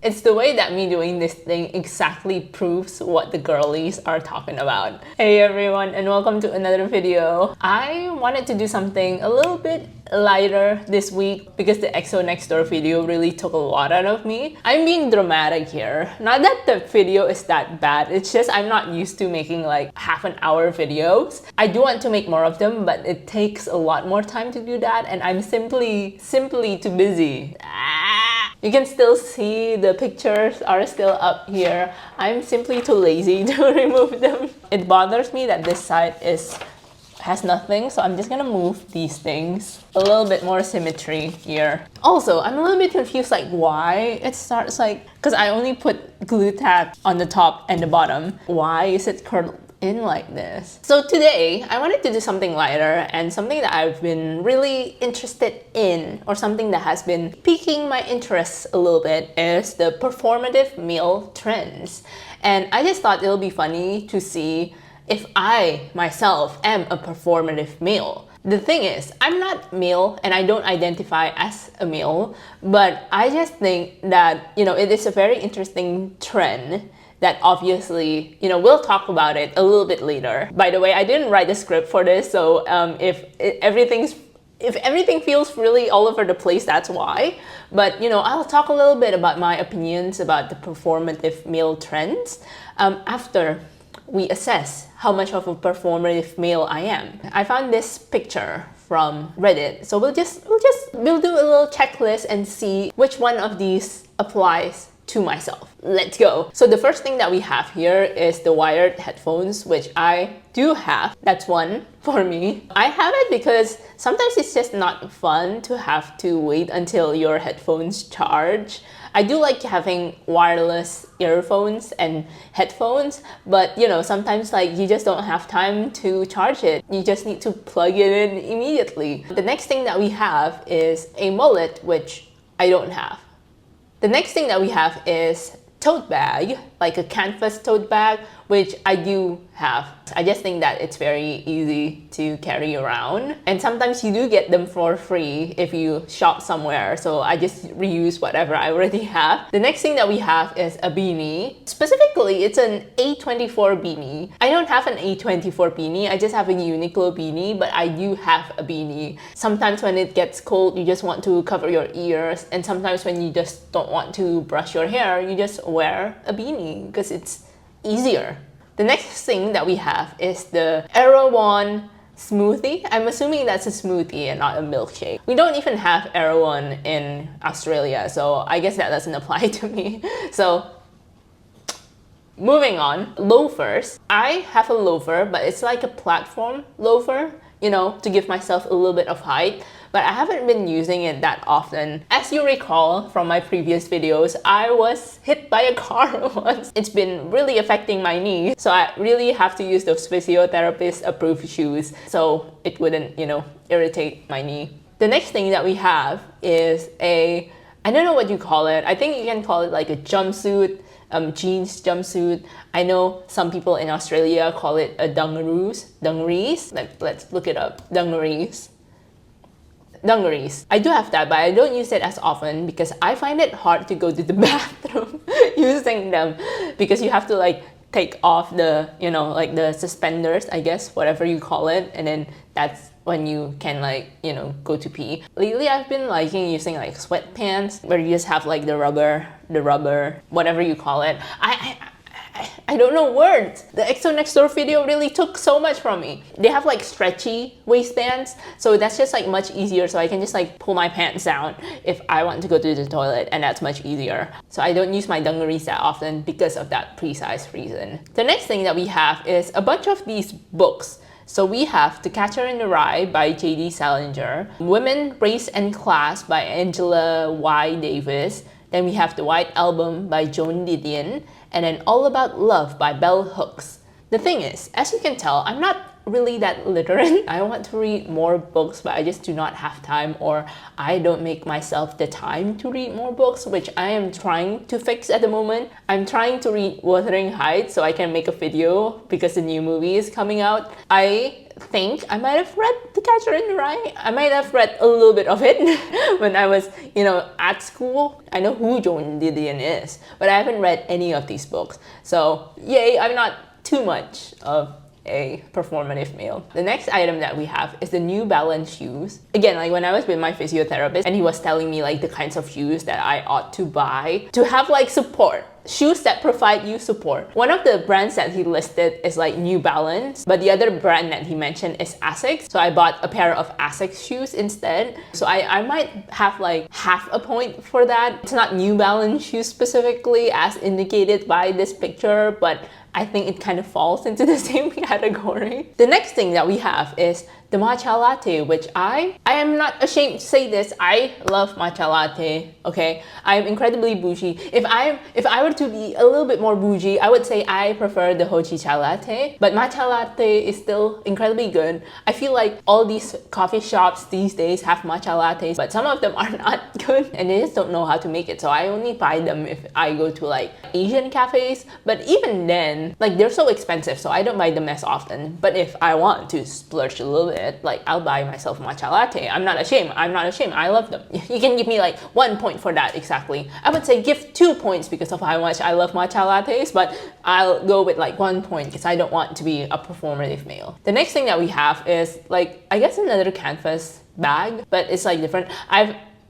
It's the way that me doing this thing exactly proves what the girlies are talking about. Hey everyone, and welcome to another video. I wanted to do something a little bit lighter this week because the EXO Next Door video really took a lot out of me. I'm being dramatic here. Not that the video is that bad, it's just I'm not used to making like half-an-hour videos. I do want to make more of them, but it takes a lot more time to do that, and I'm simply too busy. You can still see the pictures are still up here. I'm simply too lazy to remove them. It bothers me that this side has nothing, so I'm just gonna move these things. A little bit more symmetry here. Also, I'm a little bit confused like why it starts like, because I only put glue tab on the top and the bottom. Why is it curled in like this? So today I wanted to do something lighter and something that I've been really interested in, or something that has been piquing my interest a little bit, is the performative meal trends. And I just thought it'll be funny to see if I myself am a performative male. The thing is, I'm not male and I don't identify as a male, but I just think that, it is a very interesting trend that obviously, we'll talk about it a little bit later. By the way, I didn't write the script for this, so if everything feels really all over the place, that's why. But I'll talk a little bit about my opinions about the performative male trends after we assess how much of a performative male I am. I found this picture from Reddit, so we'll do a little checklist and see which one of these applies to myself. Let's go. So the first thing that we have here is the wired headphones, which I do have. That's one for me. I have it because sometimes it's just not fun to have to wait until your headphones charge. I do like having wireless earphones and headphones, but sometimes like you just don't have time to charge it. You just need to plug it in immediately. The next thing that we have is a mullet, which I don't have. The next thing that we have is tote bag, like a canvas tote bag, which I do have. I just think that it's very easy to carry around. And sometimes you do get them for free if you shop somewhere. So I just reuse whatever I already have. The next thing that we have is a beanie. Specifically, it's an A24 beanie. I don't have an A24 beanie. I just have a Uniqlo beanie, but I do have a beanie. Sometimes when it gets cold, you just want to cover your ears. And sometimes when you just don't want to brush your hair, you just wear a beanie because it's easier. The next thing that we have is the Erewhon smoothie. I'm assuming that's a smoothie and not a milkshake. We don't even have Erewhon in Australia, so I guess that doesn't apply to me. So moving on, loafers. I have a loafer, but it's like a platform loafer, to give myself a little bit of height. But I haven't been using it that often. As you recall from my previous videos, I was hit by a car once. It's been really affecting my knee, so I really have to use those physiotherapist approved shoes so it wouldn't, irritate my knee. The next thing that we have is I don't know what you call it. I think you can call it like a jumpsuit, jeans jumpsuit. I know some people in Australia call it a dungarees. Let's look it up. Dungarees. I do have that, but I don't use it as often because I find it hard to go to the bathroom using them, because you have to like take off the, like the suspenders, I guess, whatever you call it, and then that's when you can like, go to pee. Lately, I've been liking using like sweatpants where you just have like the rubber, whatever you call it. I don't know words. The EXO Next Door video really took so much from me. They have like stretchy waistbands, so that's just like much easier. So I can just like pull my pants down if I want to go to the toilet, and that's much easier. So I don't use my dungarees that often because of that precise reason. The next thing that we have is a bunch of these books. So we have The Catcher in the Rye by J.D. Salinger, Women, Race and Class by Angela Y. Davis, then we have The White Album by Joan Didion, and then All About Love by Bell Hooks. The thing is, as you can tell, I'm not really that literate. I want to read more books, but I just do not have time, or I don't make myself the time to read more books, which I am trying to fix at the moment. I'm trying to read Wuthering Heights so I can make a video because the new movie is coming out. I think I might have read The Catcher in the Rye. I might have read a little bit of it when I was, at school. I know who Joan Didion is, but I haven't read any of these books. So yay, I'm not too much of a performative male. The next item that we have is the New Balance shoes. Again, like when I was with my physiotherapist and he was telling me like the kinds of shoes that I ought to buy to have like support. Shoes that provide you support. One of the brands that he listed is like New Balance, but the other brand that he mentioned is Asics. So I bought a pair of Asics shoes instead. So I might have like half a point for that. It's not New Balance shoes specifically as indicated by this picture, but I think it kind of falls into the same category. The next thing that we have is the matcha latte, which I am not ashamed to say this. I love matcha latte, okay? I'm incredibly bougie. If I were to be a little bit more bougie, I would say I prefer the hojicha latte, but matcha latte is still incredibly good. I feel like all these coffee shops these days have matcha lattes, but some of them are not good and they just don't know how to make it. So I only buy them if I go to like Asian cafes, but even then, like they're so expensive, so I don't buy them as often. But if I want to splurge a little bit, like I'll buy myself matcha latte. I'm not ashamed. I love them. You can give me like 1 point for that exactly. I would say give 2 points because of how much I love matcha lattes, but I'll go with like 1 point because I don't want to be a performative male. The next thing that we have is like, I guess another canvas bag, but it's like different.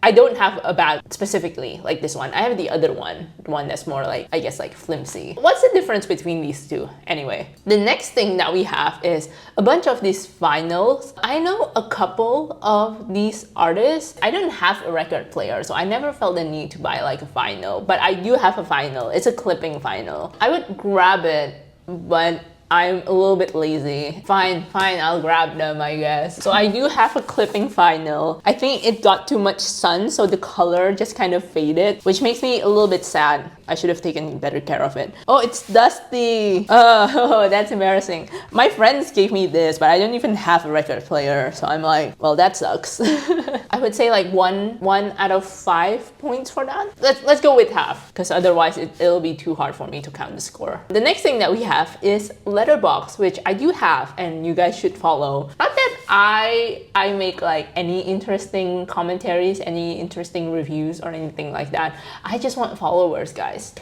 I don't have a bag specifically like this one. I have the other one that's more like, I guess like flimsy. What's the difference between these two? Anyway, the next thing that we have is a bunch of these vinyls. I know a couple of these artists. I don't have a record player, so I never felt the need to buy like a vinyl, but I do have a vinyl. It's a clipping vinyl. I would grab it, but I'm a little bit lazy. Fine, I'll grab them, I guess. So I do have a clipping vinyl. I think it got too much sun, so the color just kind of faded, which makes me a little bit sad. I should have taken better care of it. Oh, it's dusty. Oh, that's embarrassing. My friends gave me this, but I don't even have a record player, so I'm like, well, that sucks. I would say like one out of 5 points for that. Let's go with half, because otherwise it'll be too hard for me to count the score. The next thing that we have is Letterboxd, which I do have and you guys should follow. Not that I make like any interesting commentaries, any interesting reviews or anything like that. I just want followers, guys.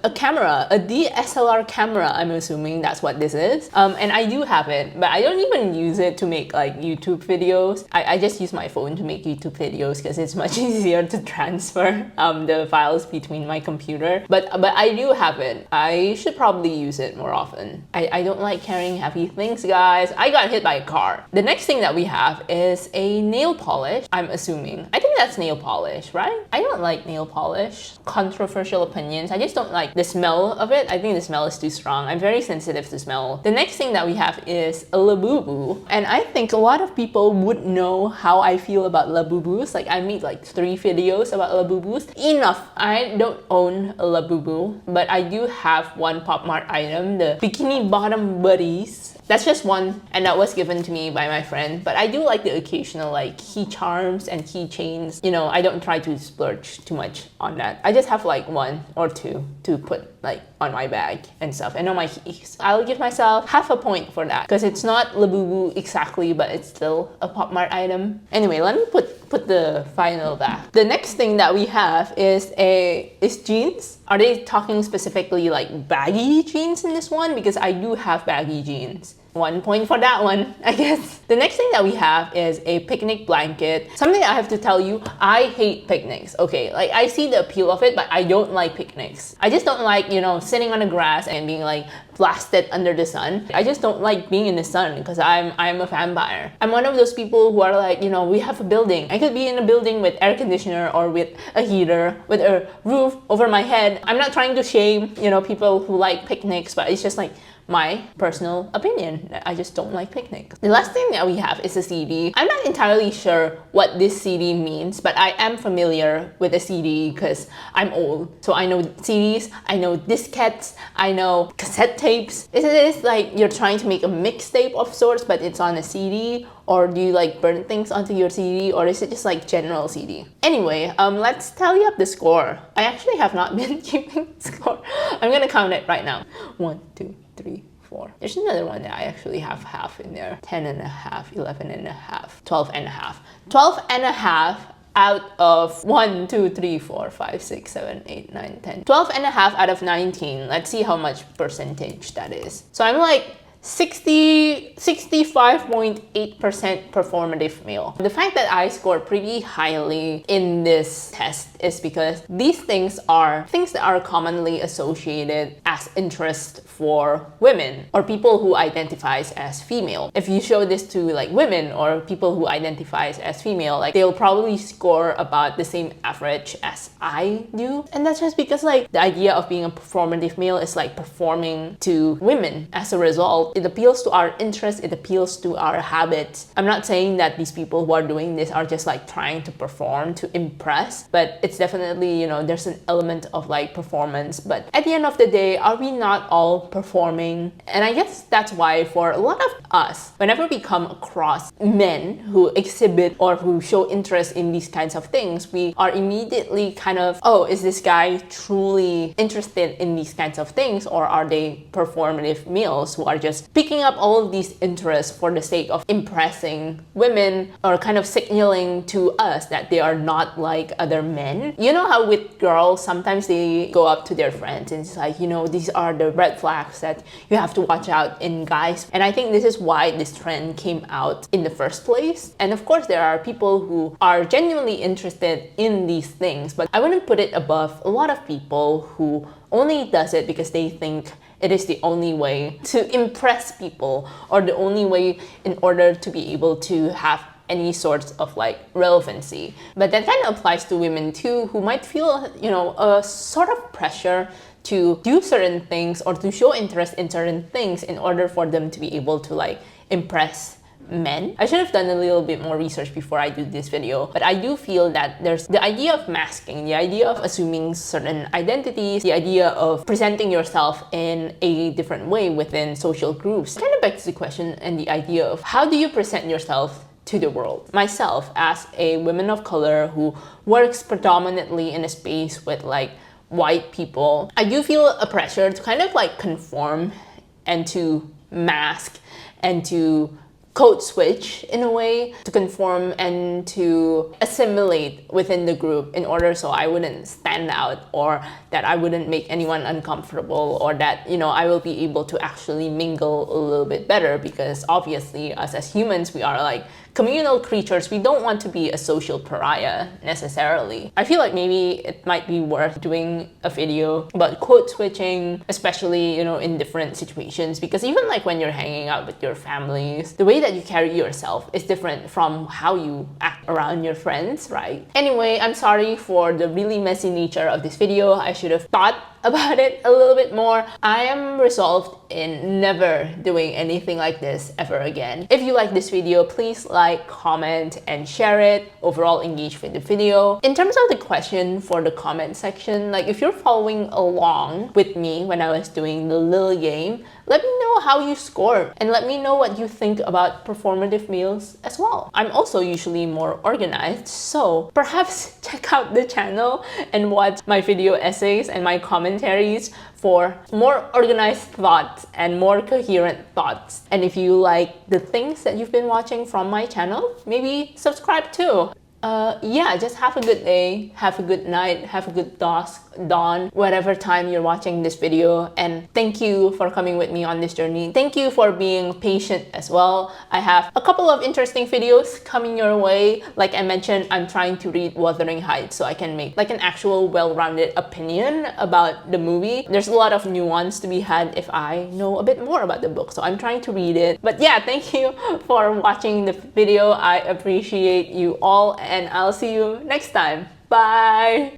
A camera, a DSLR camera, I'm assuming that's what this is. And I do have it, but I don't even use it to make like YouTube videos. I just use my phone to make YouTube videos because it's much easier to transfer the files between my computer. But I do have it. I should probably use it more often. I don't like carrying heavy things, guys. I got hit by a car. The next thing that we have is a nail polish, I'm assuming. I think that's nail polish, right? I don't like nail polish. Controversial opinions. I just don't like the smell of it. I think the smell is too strong. I'm very sensitive to smell. The next thing that we have is a Labubu. And I think a lot of people would know how I feel about Labubus. Like I made like 3 videos about Labubus. Enough. I don't own a Labubu, but I do have one Pop Mart item, the Bikini Bottom Buddies. That's just one, and that was given to me by my friend. But I do like the occasional like key charms and keychains. You know, I don't try to splurge too much on that. I just have like 1 or 2 to put like on my bag and stuff and on my keys. I'll give myself half a point for that because it's not Labubu exactly, but it's still a Pop Mart item. Anyway, let me put the final back. The next thing that we have is jeans. Are they talking specifically like baggy jeans in this one? Because I do have baggy jeans. 1 point for that one, I guess. The next thing that we have is a picnic blanket. Something I have to tell you, I hate picnics, okay? Like, I see the appeal of it, but I don't like picnics. I just don't like, you know, sitting on the grass and being like blasted under the sun. I just don't like being in the sun because I'm a vampire. I'm one of those people who are like, you know, we have a building. I could be in a building with air conditioner or with a heater, with a roof over my head. I'm not trying to shame, you know, people who like picnics, but it's just like, my personal opinion. I just don't like picnics. The last thing that we have is a CD. I'm not entirely sure what this CD means, but I am familiar with a CD because I'm old. So I know CDs, I know diskettes, I know cassette tapes. Is it like you're trying to make a mixtape of sorts, but it's on a CD? Or do you like burn things onto your CD, or is it just like general CD? Anyway, let's tally up the score. I actually have not been keeping score. I'm gonna count it right now. 1, 2, 3, 4. There's another one that I actually have half in there. 10 and a half, 11 and a half, 12 and a half. 12 and a half out of 1, 2, 3, 4, 5, 6, 7, 8, 9, 10. 12 and a half out of 19. Let's see how much percentage that is. So I'm like 65.8% performative male. The fact that I scored pretty highly in this test is because these things are things that are commonly associated as interest for women or people who identifies as female. If you show this to like women or people who identifies as female, like they'll probably score about the same average as I do. And that's just because like the idea of being a performative male is like performing to women. As a result, it appeals to our interests, it appeals to our habits. I'm not saying that these people who are doing this are just like trying to perform to impress, but it's definitely, you know, there's an element of like performance. But at the end of the day, are we not all performing? And I guess that's why for a lot of us, whenever we come across men who exhibit or who show interest in these kinds of things, we are immediately kind of, oh, is this guy truly interested in these kinds of things, or are they performative males who are just picking up all of these interests for the sake of impressing women or kind of signaling to us that they are not like other men? You know how with girls, sometimes they go up to their friends and it's like, you know, these are the red flags that you have to watch out in guys. And I think this is why this trend came out in the first place. And of course, there are people who are genuinely interested in these things, but I wouldn't put it above a lot of people who only does it because they think it is the only way to impress people or the only way in order to be able to have any sorts of like relevancy. But that kind of applies to women too, who might feel, you know, a sort of pressure to do certain things or to show interest in certain things in order for them to be able to like impress men. I should have done a little bit more research before I do this video, but I do feel that there's the idea of masking, the idea of assuming certain identities, the idea of presenting yourself in a different way within social groups. It kind of begs the question and the idea of how do you present yourself to the world? Myself, as a woman of color who works predominantly in a space with like white people, I do feel a pressure to kind of like conform and to mask and to code switch in a way, to conform and to assimilate within the group in order so I wouldn't stand out or that I wouldn't make anyone uncomfortable, or that, you know, I will be able to actually mingle a little bit better, because obviously us as humans, we are like communal creatures. We don't want to be a social pariah necessarily. I feel like maybe it might be worth doing a video about code switching, especially, you know, in different situations, because even like when you're hanging out with your families, the way that you carry yourself is different from how you act around your friends, right? Anyway, I'm sorry for the really messy nature of this video. I should have thought about it a little bit more. I am resolved in never doing anything like this ever again. If you like this video, please like, comment, and share it. Overall, engage with the video. In terms of the question for the comment section, like if you're following along with me when I was doing the little game, let me know how you scored and let me know what you think about performative meals as well. I'm also usually more organized, so perhaps check out the channel and watch my video essays and my commentaries for more organized thoughts and more coherent thoughts. And if you like the things that you've been watching from my channel, maybe subscribe too. Yeah, just have a good day, have a good night, have a good dawn, whatever time you're watching this video. And thank you for coming with me on this journey. Thank you for being patient as well. I have a couple of interesting videos coming your way. Like I mentioned, I'm trying to read Wuthering Heights so I can make like an actual well-rounded opinion about the movie. There's a lot of nuance to be had if I know a bit more about the book, so I'm trying to read it. But yeah, thank you for watching the video. I appreciate you all, and I'll see you next time. Bye!